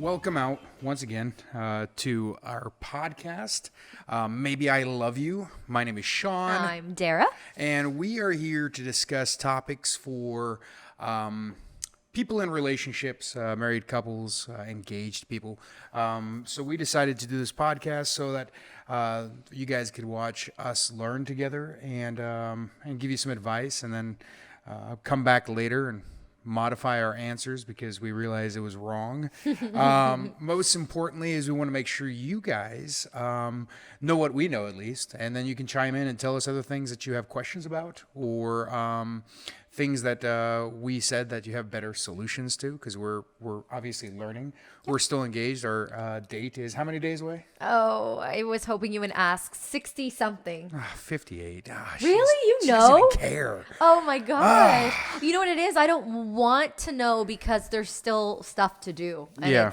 welcome out once again to our podcast. Maybe I Love You. My name is Sean. I'm Dara. And we are here to discuss topics for people in relationships, married couples, engaged people. So we decided to do this podcast so that you guys could watch us learn together and give you some advice, and then come back later and modify our answers because we realized it was wrong. Most importantly is we want to make sure you guys know what we know, at least, and then you can chime in and tell us other things that you have questions about, or things that we said that you have better solutions to, because we're obviously learning. We're still engaged. Our date is how many days away? Oh, I was hoping you would ask 60 something. 58. Really? You she know? doesn't even care. Oh my gosh. You know what it is? I don't want to know because there's still stuff to do. And Yeah.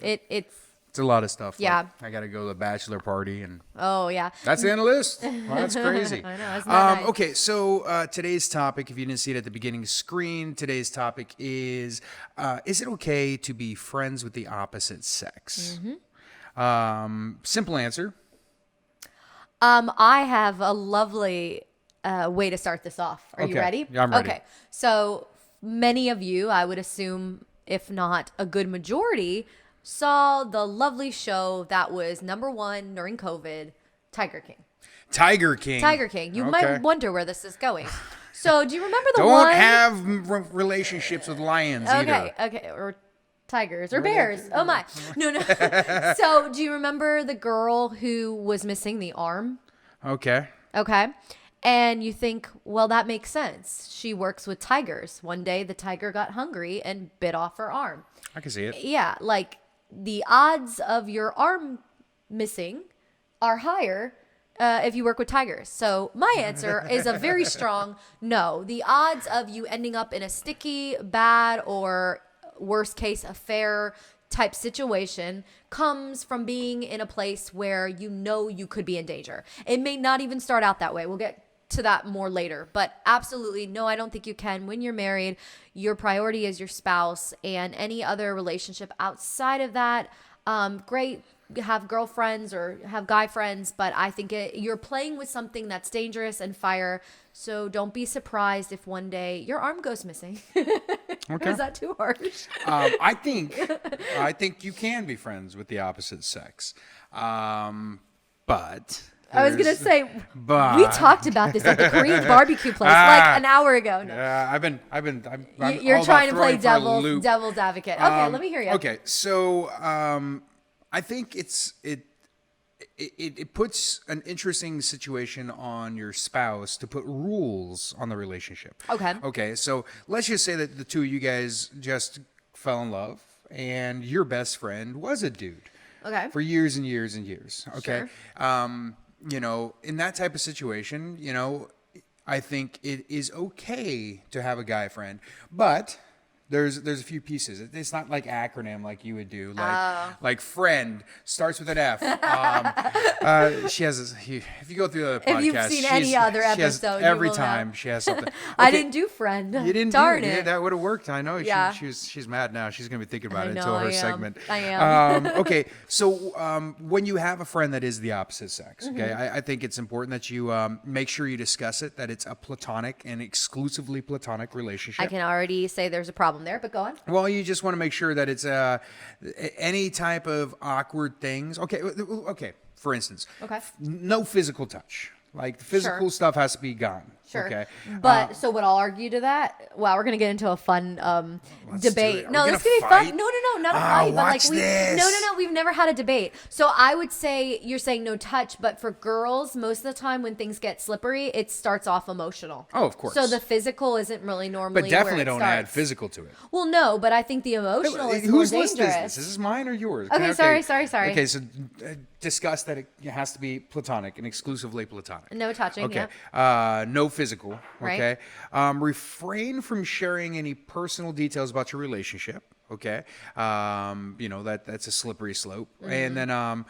it's, it's It's a lot of stuff. Yeah. Like, I got to go to the bachelor party, and oh yeah. that's the end of the list. Well, that's crazy. I know, isn't that nice? Okay, so today's topic, if you didn't see it at the beginning screen, today's topic is it okay to be friends with the opposite sex? Simple answer. I have a lovely way to start this off. Are you Okay. ready? Yeah, I'm ready. Okay. So many of you, I would assume, if not a good majority, saw the lovely show that was #1 during COVID, Tiger King. Tiger King. Tiger King. You Okay. might wonder where this is going. So do you remember the Don't one? have relationships with lions either. Okay, or tigers or bears. Oh my. No. So do you remember the girl who was missing the arm? Okay. Okay. And you think, well, that makes sense. She works with tigers. One day the tiger got hungry and bit off her arm. I can see it. Yeah, like the odds of your arm missing are higher if you work with tigers. So my answer is a very strong no. The odds of you ending up in a sticky, bad, or worst case affair type situation comes from being in a place where you know you could be in danger. It may not even start out that way. We'll get to that more later, but absolutely no, I don't think you can. When you're married, your priority is your spouse, and any other relationship outside of that, great, have girlfriends or have guy friends, but I think you're playing with something that's dangerous and fire, so don't be surprised if one day your arm goes missing. Okay. Is that too harsh? I think you can be friends with the opposite sex, but I was gonna say but we talked about this at the Korean barbecue place like an hour ago. No. I'm You're all trying about to play throwing for a loop. devil's advocate. Okay, let me hear you. Okay, so I think it puts an interesting situation on your spouse to put rules on the relationship. Okay. Okay, so let's just say that the two of you guys just fell in love, and your best friend was a dude. Okay. For years and years and years. Okay. Sure. In that type of situation, I think it is okay to have a guy friend, but there's a few pieces. It's not like acronym like you would do. Like friend starts with an F. She has. If you go through the podcast, If you've seen any other she has, episode, you every will time know. she has something. I Okay, didn't do friend. You didn't Darn do it. it. Yeah, that would have worked. I know. Yeah. She's mad now. She's gonna be thinking about I it know, until her I am. segment. I am. Okay, so when you have a friend that is the opposite sex, okay, Mm-hmm. I think it's important that you make sure you discuss it, that it's a platonic and exclusively platonic relationship. I can already say there's a problem there, but go on. Well, you just want to make sure that it's any type of awkward things. Okay. For instance, Okay. No physical touch. Like the physical stuff has to be gone. Sure. Okay. But so what I'll argue to that? Wow, we're gonna get into a fun Let's do debate. it. Are No, we this gonna gonna be fight? fun. No, not a fight. But watch this. No. We've never had a debate. So I would say you're saying no touch, but for girls, most of the time when things get slippery, it starts off emotional. Oh, of course. So the physical isn't really normally. But definitely where it don't add starts. physical to it. Well, no, but I think the emotional is more Whose list is dangerous. this? Is this mine or yours? Okay, sorry. Okay, so discuss that it has to be platonic and exclusively platonic. No touching. Okay. Yeah. No physical. Right. Okay. Refrain from sharing any personal details about your relationship. Okay. That's a slippery slope. Mm-hmm. And then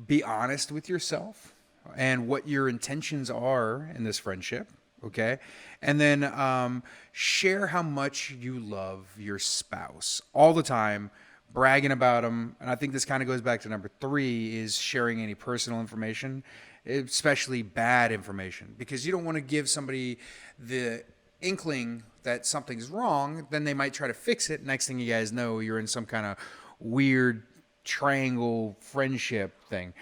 be honest with yourself and what your intentions are in this friendship. Okay. And then share how much you love your spouse all the time, bragging about them. And I think this kind of goes back to number 3 is sharing any personal information, especially bad information, because you don't want to give somebody the inkling that something's wrong. Then they might try to fix it. Next thing you guys know, you're in some kind of weird triangle friendship thing.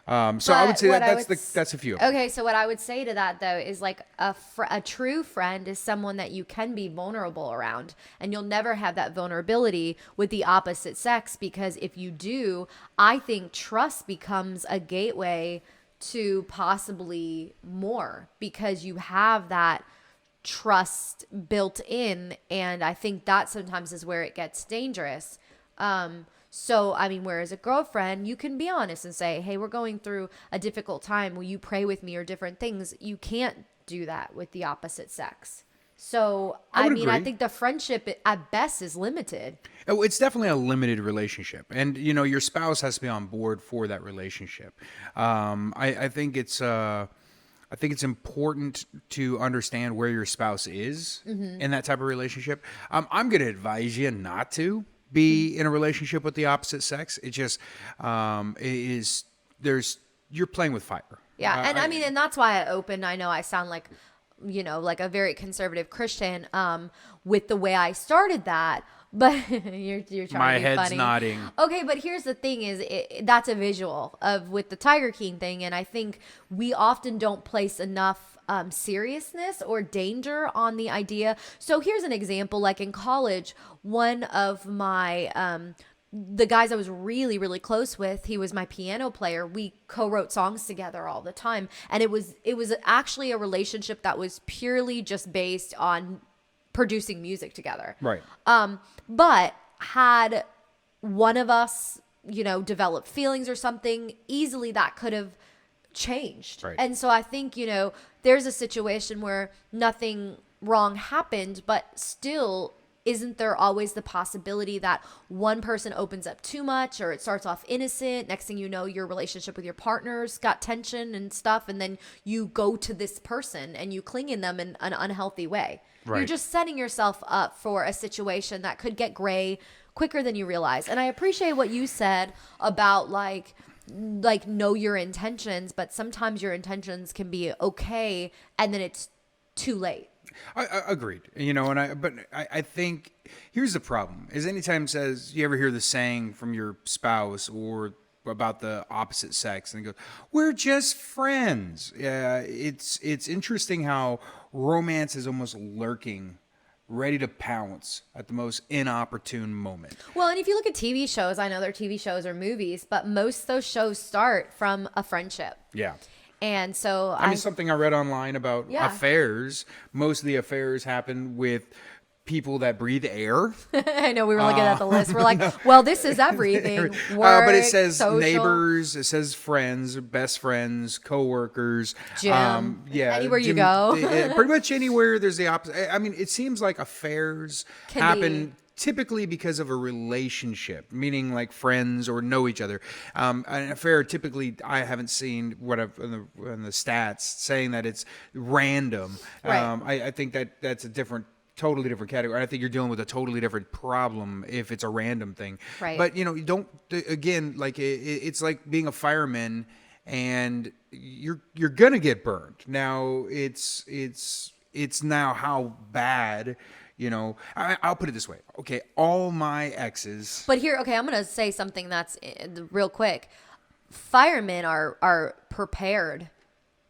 So I would say that's a few of them. Okay, so what I would say to that though is like a true friend is someone that you can be vulnerable around, and you'll never have that vulnerability with the opposite sex, because if you do, I think trust becomes a gateway to possibly more, because you have that trust built in, and I think that sometimes is where it gets dangerous. So, I mean, whereas a girlfriend, you can be honest and say, hey, we're going through a difficult time. Will you pray with me, or different things? You can't do that with the opposite sex. So, I mean, I think the friendship at best is limited. Oh, it's definitely a limited relationship. And, you know, your spouse has to be on board for that relationship. I think it's important to understand where your spouse is in that type of relationship. I'm going to advise you not to be in a relationship with the opposite sex. It just you're playing with fire. Yeah, and I mean, and that's why I opened. I know I sound like, you know, like a very conservative Christian with the way I started that, but you're trying to be funny. My head's nodding. Okay, but here's the thing: is that's a visual of with the Tiger King thing, and I think we often don't place enough seriousness or danger on the idea. So here's an example. Like in college, one of my the guys I was really, really close with, he was my piano player. We co-wrote songs together all the time. And it was actually a relationship that was purely just based on producing music together. Right. But had one of us, you know, developed feelings or something, easily that could have changed. Right. And so I think, you know, there's a situation where nothing wrong happened, but still, isn't there always the possibility that one person opens up too much, or it starts off innocent? Next thing you know, your relationship with your partner's got tension and stuff, and then you go to this person and you cling in them in an unhealthy way. Right. You're just setting yourself up for a situation that could get gray quicker than you realize. And I appreciate what you said about like know your intentions, but sometimes your intentions can be okay and then it's too late. I agreed. You know, but I think here's the problem: is anytime says you ever hear the saying from your spouse or about the opposite sex, and they go, "We're just friends." Yeah, it's interesting how romance is almost lurking, ready to pounce at the most inopportune moment. Well, and if you look at TV shows, I know they're TV shows or movies, but most of those shows start from a friendship. Yeah. And so I mean, something I read online about affairs, most of the affairs happen with people that breathe air. I know we were looking at the list. We're like, well, this is everything. Work, but it says social. Neighbors, it says friends, best friends, coworkers. Gym. Yeah. Anywhere you go. Pretty much anywhere there's the opposite. I mean, it seems like affairs happen typically because of a relationship, meaning like friends or know each other. An affair, typically, I haven't seen in the stats saying that it's random. Right. I think that's a totally different category. I think you're dealing with a totally different problem if it's a random thing. Right. But, you know, you don't, again, like it's like being a fireman and you're going to get burned. Now it's now how bad. You know, I'll put it this way. Okay, all my exes. But here, okay, I'm going to say something that's real quick. Firemen are prepared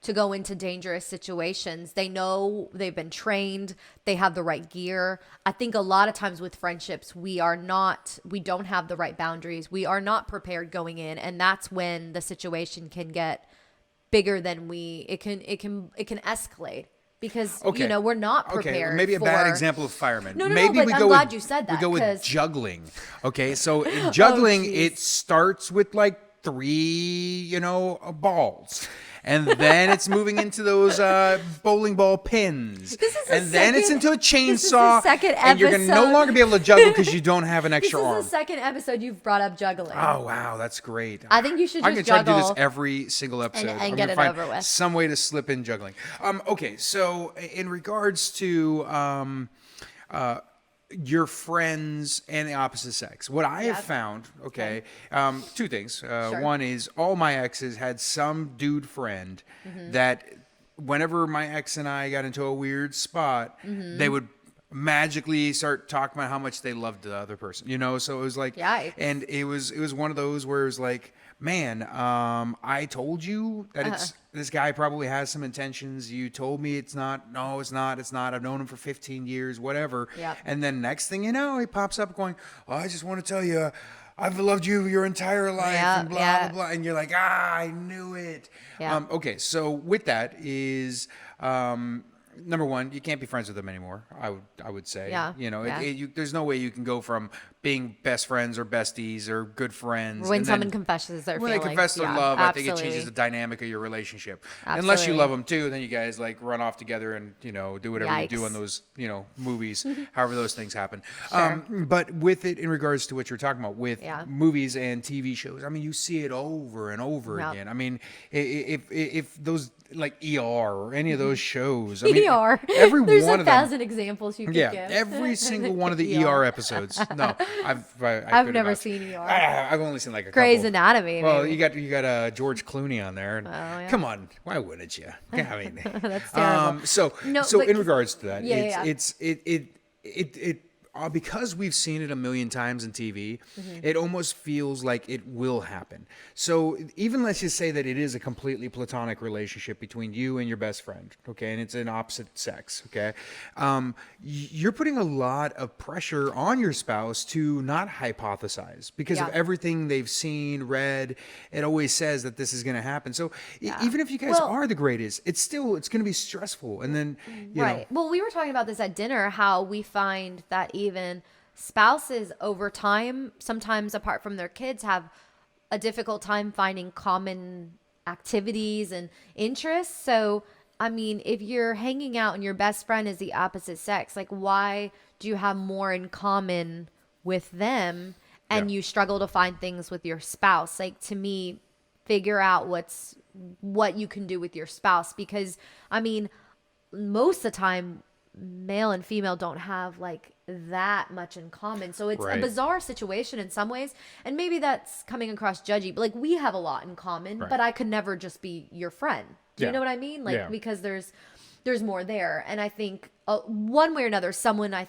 to go into dangerous situations. They know, they've been trained, they have the right gear. I think a lot of times with friendships, we don't have the right boundaries. We are not prepared going in, and that's when the situation can get bigger than it can escalate. Because, you know, we're not prepared. Okay, maybe a bad example of firemen. No, maybe but I'm glad you said that. We go with juggling. Okay, so in juggling, it starts with like 3, you know, balls. And then it's moving into those bowling ball pins. Then it's into a chainsaw. This is the second episode. And you're going to no longer be able to juggle because you don't have an extra arm. This is the second episode you've brought up juggling. Oh, wow. That's great. I think you should I'm just going to try to do juggle this every single episode. and get it over with. Some way to slip in juggling. Okay, so in regards to your friends and the opposite sex. What I have found, okay, two things. One is all my exes had some dude friend that whenever my ex and I got into a weird spot, they would magically start talking about how much they loved the other person, you know? So it was like, Yikes. and it was one of those where it was like, man, I told you that it's this guy probably has some intentions. You told me it's not. No, it's not. It's not. I've known him for 15 years, whatever. Yep. And then next thing you know, he pops up going, oh, I just want to tell you, I've loved you your entire life, Yeah, and blah, yeah. blah, blah. And you're like, I knew it. Yeah. Okay, so with that is, number one, you can't be friends with them anymore. I would say, Yeah, you know, yeah. there's no way you can go from being best friends or besties or good friends. When and someone then, confesses their when feelings. they confess their yeah, love, I think it absolutely. changes the dynamic of your relationship. Unless you Absolutely. love them too, then you guys like run off together and do whatever you do Yikes. on those movies, however those things happen. Sure. But with it, in regards to what you're talking about with Yeah. movies and TV shows, I mean, you see it over and over Yep. again. I mean, if those like ER or any of those shows, I mean, ER. every There's one a of them. thousand examples you could Yeah, give. every single one of the ER episodes. No, I've couldn't never vouch. seen ER. I've only seen like a Grey's couple. Anatomy. Well, maybe. you got George Clooney on there. And yeah. Come on, why wouldn't you? I mean, That's terrible. No, so but- in regards to that, Yeah, it because we've seen it a million times in TV, Mm-hmm. it almost feels like it will happen. So even let's just say that it is a completely platonic relationship between you and your best friend, okay, and it's an opposite sex, okay. You're putting a lot of pressure on your spouse to not hypothesize because of Yeah. everything they've seen, read. It always says that this is going to happen. So even if you guys Well- are the greatest, it's going to be stressful. And then you know. Right. Well, we were talking about this at dinner, how we find that even spouses over time, sometimes apart from their kids, have a difficult time finding common activities and interests. So, I mean, if you're hanging out and your best friend is the opposite sex, like, why do you have more in common with them and Yeah. you struggle to find things with your spouse? Like, to me, figure out what you can do with your spouse, because I mean, most of the time male and female don't have like that much in common, so it's Right. a bizarre situation in some ways, and maybe that's coming across judgy, but like, we have a lot in common, Right. but I could never just be your friend. Do you Yeah. know what I mean? Like, Yeah. because there's more there, and I think one way or another, someone I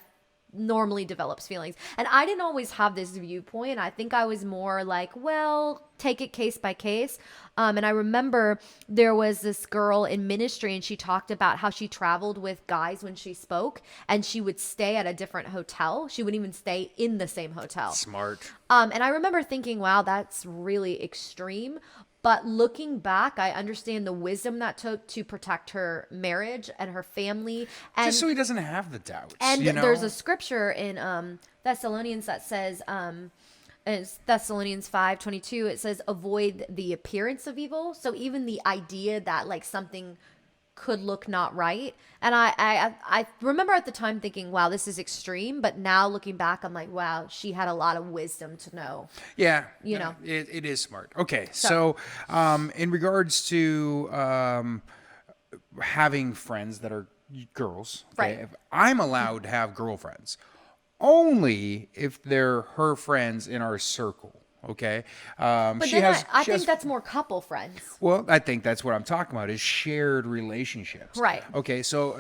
normally develops feelings. And I didn't always have this viewpoint. I think I was more like, well, take it case by case. And I remember there was this girl in ministry, and she talked about how she traveled with guys when she spoke, and she would stay at a different hotel. She wouldn't even stay in the same hotel. Smart. And I remember thinking, wow, that's really extreme. But looking back, I understand the wisdom that took to protect her marriage and her family. And Just so he doesn't have the doubts. and you know? there's a scripture in Thessalonians that says, it's Thessalonians 5:22. It says, "Avoid the appearance of evil." So even the idea that like something could look not right, and I remember at the time thinking, "Wow, this is extreme." But now looking back, I'm like, "Wow, she had a lot of wisdom to know." Yeah, You know. it is smart. Okay, so in regards to having friends that are girls, okay, Right. if I'm allowed to have girlfriends only if they're her friends in our circle. Okay, But she then has. I she think has- that's more couple friends. Well, I think that's what I'm talking about is shared relationships. Right. Okay. So,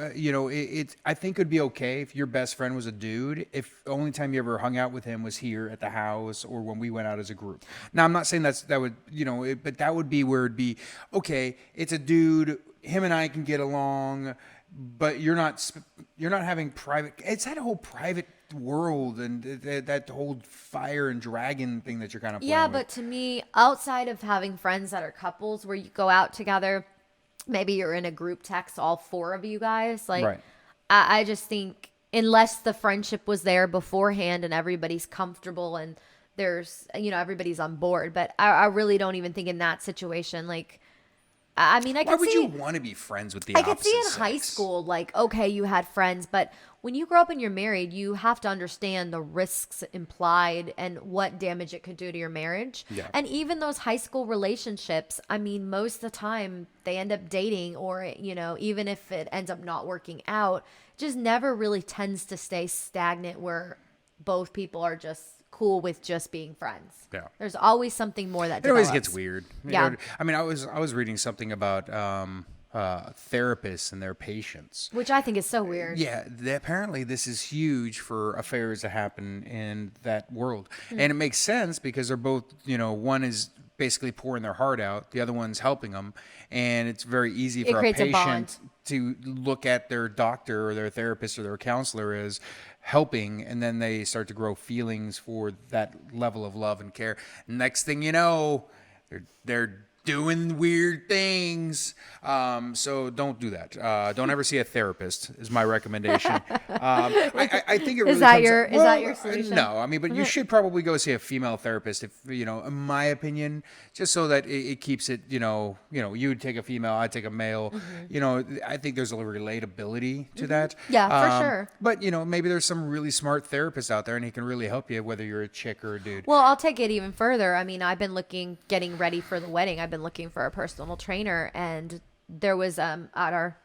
I think it'd be okay if your best friend was a dude, if the only time you ever hung out with him was here at the house or when we went out as a group. Now, I'm not saying that would, but that would be where it'd be, okay, it's a dude, him and I can get along, but you're not having private, it's that whole private world and that whole fire and dragon thing that you're kind of playing Yeah, with. but to me, outside of having friends that are couples where you go out together, maybe you're in a group text, all four of you guys. Like, Right. I just think unless the friendship was there beforehand and everybody's comfortable and there's, everybody's on board. But I really don't even think in that situation, like, I mean, I Why could would see. you want to be friends with the I could see in opposite high sex? school, like, okay, you had friends, but when you grow up and you're married, you have to understand the risks implied and what damage it could do to your marriage. Yeah. And even those high school relationships, I mean, most of the time they end up dating, or, even if it ends up not working out, it just never really tends to stay stagnant where both people are just cool with just being friends. Yeah. There's always something more that It always develops. gets weird. Yeah. I mean, I was reading something about therapists and their patients. Which I think is so weird. Yeah, apparently this is huge for affairs that happen in that world. And it makes sense because they're both, one is basically pouring their heart out, the other one's helping them. And it's very easy for a creates a patient bond. to look at their doctor or their therapist or their counselor as helping, and then they start to grow feelings for that level of love and care. Next thing you know, they're doing weird things. So don't do that. Don't ever see a therapist is my recommendation. I think it really Is that comes- your solution? No, I mean, but you should probably go see a female therapist if, in my opinion, just so that it keeps it, you would take a female, I'd take a male, I think there's a relatability to that. Yeah, for sure. But, maybe there's some really smart therapists out there and he can really help you, whether you're a chick or a dude. Well, I'll take it even further. I mean, I've been getting ready for the wedding. I've been looking for a personal trainer, and there was at our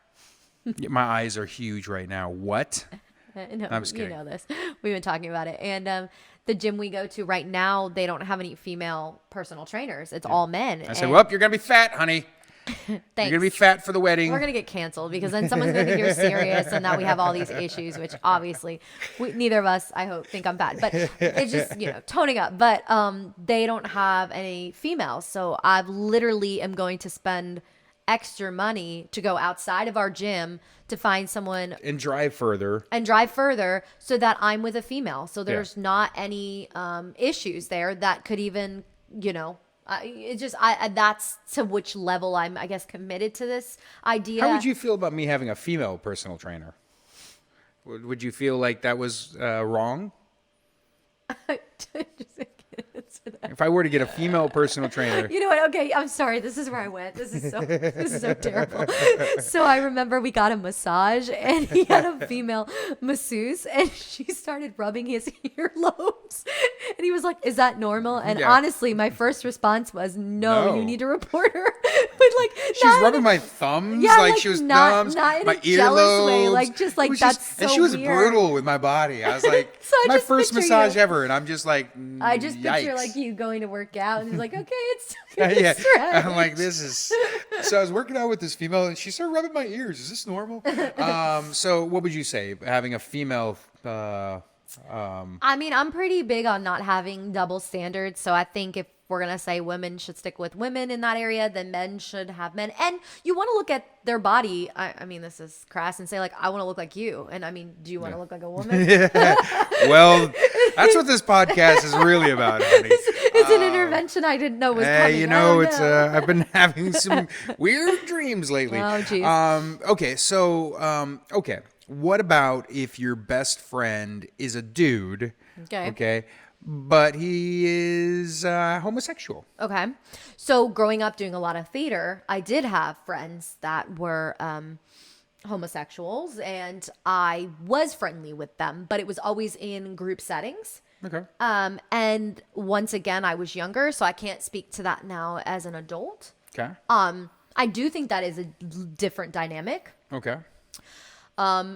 My eyes are huge right now. What? no, I'm just you kidding. know this. We've been talking about it, and the gym we go to right now, they don't have any female personal trainers. It's all men. I said, well, you're going to be fat, honey. You're thanks. going to be fat for the wedding. We're gonna get canceled because then someone's gonna think you're serious, and now we have all these issues, which obviously neither of us, I hope, think I'm bad. But it's just toning up. But they don't have any females, so I literally am going to spend extra money to go outside of our gym to find someone And drive further. and drive further so that I'm with a female. So there's not any issues there that could even it's just that's to which level I'm, I guess, committed to this idea. How would you feel about me having a female personal trainer? Would you feel like that was wrong? If I were to get a female personal trainer, You know what? Okay, I'm sorry. This is where I went. This is so terrible. So I remember we got a massage, and he had a female masseuse, and she started rubbing his earlobes, and he was like, "Is that normal?" And Yeah. honestly, my first response was, "No, No. you need to report her." But like, she was rubbing my thumbs, Yeah, like like, she was not- thumbs, not in my a jealous way, earlobes. like, just like, It was that's and so she was weird. brutal with my body. I was like, So I my just first picture massage you- ever, and I'm just like, I just picture yikes. like you going to work out, and he's like, "Okay, it's Yeah, stretch." I'm like, this is. So I was working out with this female, and she started rubbing my ears. Is this normal? So what would you say having a female? I mean, I'm pretty big on not having double standards. So I think if we're going to say women should stick with women in that area, then men should have men. And you want to look at their body. I mean, this is crass, and say, like, I want to look like you. And I mean, do you want to look like a woman? Well, that's what this podcast is really about, honey. It's an intervention I didn't know was coming. It's I've been having some weird dreams lately. Oh, geez. Okay, so okay. What about if your best friend is a dude? Okay. Okay. But he is homosexual. Okay. So growing up doing a lot of theater, I did have friends that were homosexuals, and I was friendly with them, but it was always in group settings. Okay. And once again, I was younger, so I can't speak to that now as an adult. Okay. I do think that is a different dynamic, Okay.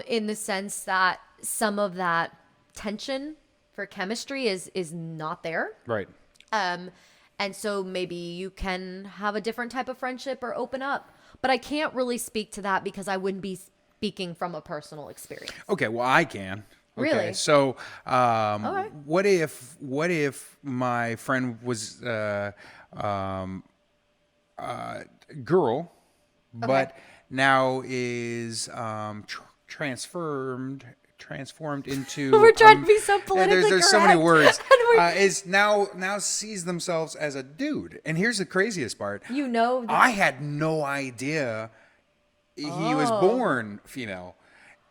in the sense that some of that tension for chemistry is not there. Right. And so maybe you can have a different type of friendship or open up. But I can't really speak to that because I wouldn't be speaking from a personal experience. Okay. Well, I can. Okay, Really? so, right. what if my friend was girl, but now is transformed into. We're trying to be so yeah, politically there's so many correct. words. And we're- Is now sees themselves as a dude, and here's the craziest part. You know, I had no idea he was born female.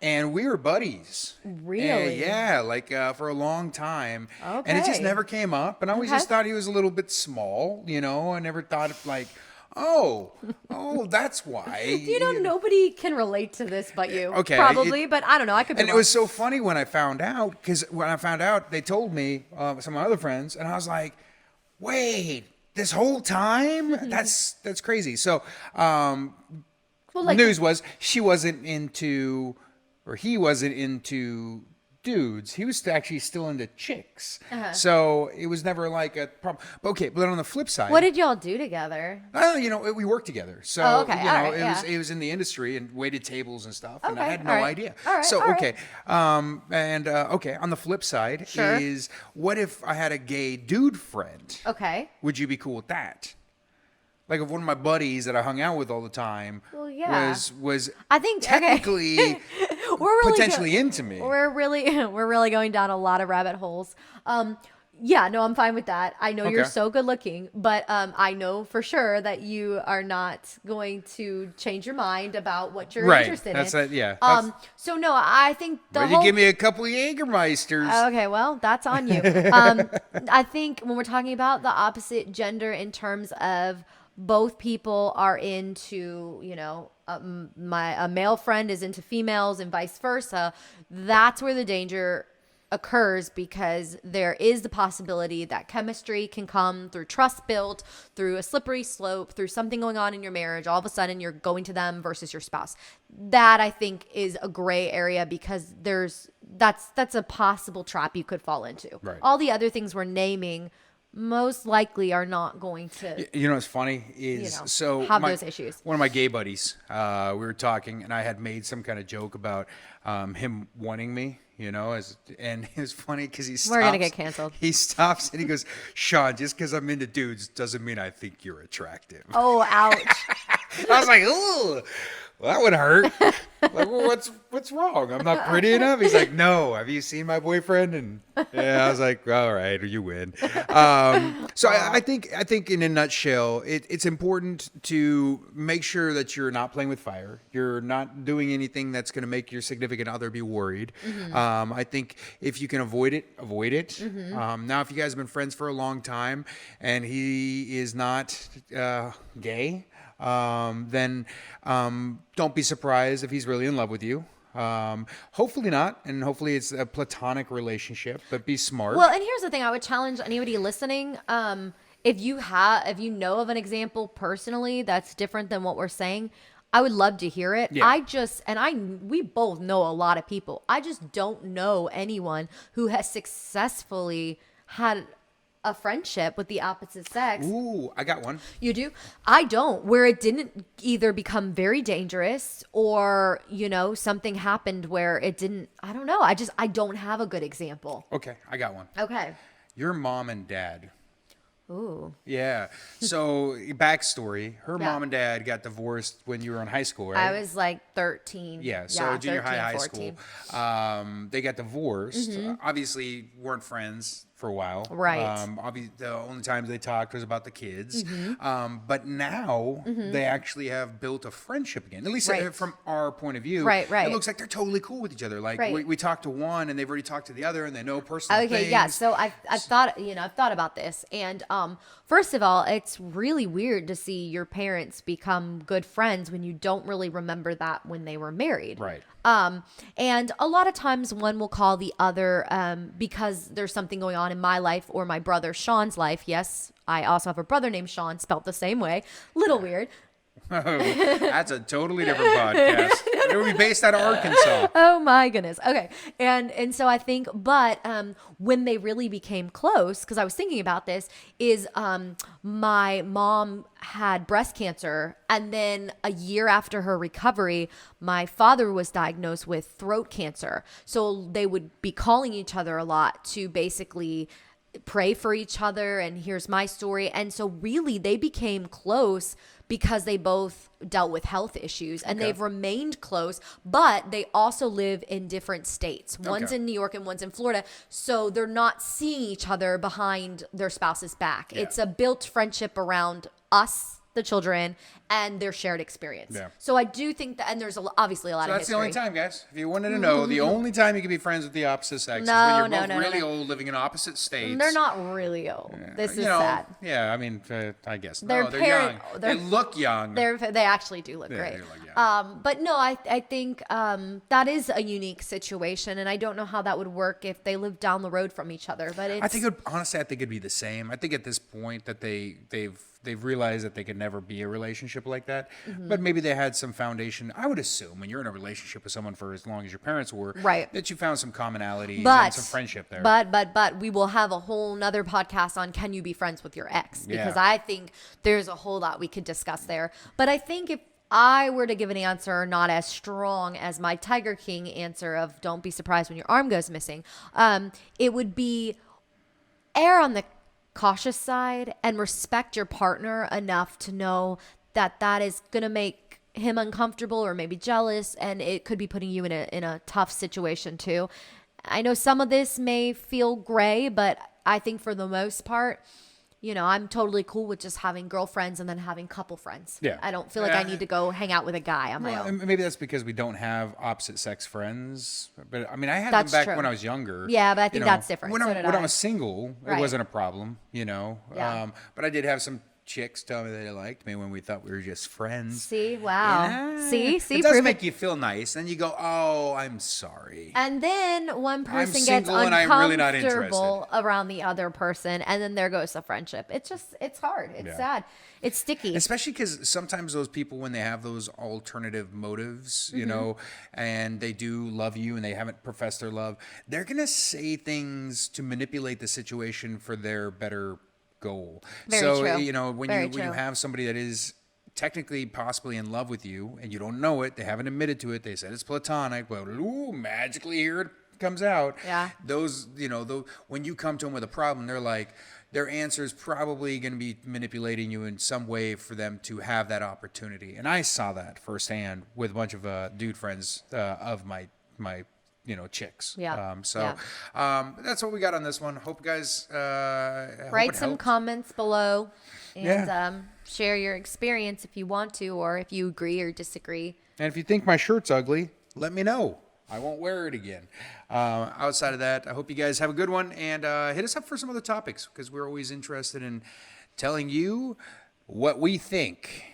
And we were buddies. Really? And yeah, like for a long time. And it just Okay. never came up. And I always Okay. just thought he was a little bit small, I never thought of like, oh, that's why. You know, nobody can relate to this but you. Okay, Probably, but I don't know. I could be And it wrong. was so funny when I found out, because when I found out, they told me, some of my other friends, and I was like, wait, this whole time? That's crazy. So, Well, like, news was she wasn't into, or he wasn't into dudes. He was actually still into chicks. So it was never like a problem. But okay, but on the flip side, what did y'all do together? you know, we worked together. So, Oh, okay. you know, All right, it was in the industry and waited tables and stuff. And I Okay, had no all right. idea. All right, So, all right. okay. Okay. On the flip side Sure. is what if I had a gay dude friend? Okay. Would you be cool with that? Like if one of my buddies that I hung out with all the time Well, yeah. was I think technically we're really potentially into me. We're really going down a lot of rabbit holes. Yeah, no, I'm fine with that. I know you're Okay. so good looking, but I know for sure that you are not going to change your mind about what you're Right. interested That's in. it. Yeah. That's, So no, I think the well, whole. you give me a couple of Jägermeisters. Okay, well, that's on you. I think when we're talking about the opposite gender in terms of both people are into, you know, a male friend is into females and vice versa, that's where the danger occurs, because there is the possibility that chemistry can come through trust built, through a slippery slope, through something going on in your marriage. All of a sudden you're going to them versus your spouse. That I think is a gray area, because that's a possible trap you could fall into. Right. All the other things we're naming most likely are not going to You know what's funny is You know, so have those issues. One of my gay buddies, we were talking, and I had made some kind of joke about him wanting me. You know, and it was funny because he stops. We're gonna get canceled. He stops and he goes, "Sean, just because I'm into dudes doesn't mean I think you're attractive." Oh, ouch. I was like, "Ooh, well, that would hurt." Like, well, what's wrong? I'm not pretty enough. He's like, "No, have you seen my boyfriend?" And yeah, I was like, "All right, you win." So I think in a nutshell, it's important to make sure that you're not playing with fire. You're not doing anything that's going to make your significant other be worried. I think if you can avoid it, avoid it. Now, if you guys have been friends for a long time and he is not gay, then don't be surprised if he's really in love with you. Hopefully not, and hopefully it's a platonic relationship, but be smart. Well, and here's the thing: I would challenge anybody listening. If you know of an example personally that's different than what we're saying, I would love to hear it. Yeah. We both know a lot of people. I just don't know anyone who has successfully had a friendship with the opposite sex. Ooh, I got one. You do? I don't. Where it didn't either become very dangerous or, you know, something happened where it didn't. I don't know. I don't have a good example. Okay, I got one. Okay. Your mom and dad. Ooh. Yeah. So, backstory: her Yeah. mom and dad got divorced when you were in high school, right? I was like 13. Yeah, so junior 13, high 14. school. They got divorced. Obviously, weren't friends for a while. Right. Obviously, the only times they talked was about the kids. Mm-hmm. But now they actually have built a friendship again. At least Right. from our point of view. Right, right. It looks like they're totally cool with each other. Like Right. we talked to one, and they've already talked to the other, and they know personal Okay, things. yeah. So I've thought about this, and first of all, it's really weird to see your parents become good friends when you don't really remember that when they were married. Right. And a lot of times one will call the other because there's something going on in my life or my brother Sean's life. Yes, I also have a brother named Sean, spelt the same way. Little weird. That's a totally different podcast. It would be based out of Arkansas. Oh my goodness. Okay. And so I think, but when they really became close, because I was thinking about this, is my mom had breast cancer, and then a year after her recovery, my father was diagnosed with throat cancer. So they would be calling each other a lot to basically pray for each other, and here's my story. And so really they became close because they both dealt with health issues, and they've remained close, but they also live in different states. One's in New York and one's in Florida. So they're not seeing each other behind their spouse's back. Yeah. It's a built friendship around us, the children, and their shared experience. Yeah. So I do think that, and there's obviously a lot So of that's history. the only time, guys. If you wanted to know, the only time you can be friends with the opposite sex is No, when no, you're both no, no, really no. old, living in opposite states. They're not really old. This is You know, sad. Yeah, I mean, I guess. Their No, they're parent- young. they're- They look young. They actually do look Yeah, great. they look young. But no, I think that is a unique situation, and I don't know how that would work if they lived down the road from each other. But it's, I think honestly, I think it'd be the same. I think at this point that they've realized that they could never be a relationship like that. Mm-hmm. But maybe they had some foundation. I would assume when you're in a relationship with someone for as long as your parents were, Right. that you found some commonalities but and some friendship there. But we will have a whole nother podcast on can you be friends with your ex, because Yeah. I think there's a whole lot we could discuss there. But I think if I were to give an answer not as strong as my Tiger King answer of don't be surprised when your arm goes missing, it would be err on the cautious side and respect your partner enough to know that that is going to make him uncomfortable or maybe jealous, and it could be putting you in a tough situation too. I know some of this may feel gray, but I think for the most part, you know, I'm totally cool with just having girlfriends and then having couple friends. Yeah. I don't feel like I need to go hang out with a guy on my Well, own. and maybe that's because we don't have opposite sex friends. But I mean, I had That's them back true. when I was younger. Yeah, but I You think know, that's different. When, So I, did when I I. was single, Right. it wasn't a problem, you know. Yeah. But I did have some chicks tell me they liked me when we thought we were just friends. See, wow. Yeah. See, It does prove make it. you feel nice. And you go, oh, I'm sorry. And then one person gets single and I'm really not uncomfortable around the other person, and then there goes the friendship. It's hard. It's Yeah. sad. It's sticky. Especially because sometimes those people, when they have those alternative motives, Mm-hmm. you know, and they do love you and they haven't professed their love, they're going to say things to manipulate the situation for their better goal. Very so, true. you know, when Very you true. have somebody that is technically possibly in love with you and you don't know it, they haven't admitted to it, they said it's platonic, but ooh, magically here it comes out. Yeah. Those, you know, when you come to them with a problem, they're like, their answer is probably going to be manipulating you in some way for them to have that opportunity. And I saw that firsthand with a bunch of dude friends of my chicks. Yeah. That's what we got on this one. Hope you guys hope Write it some helped. comments below and Yeah. share your experience if you want to, or if you agree or disagree. And if you think my shirt's ugly, let me know. I won't wear it again. Outside of that, I hope you guys have a good one, and hit us up for some other topics, because we're always interested in telling you what we think.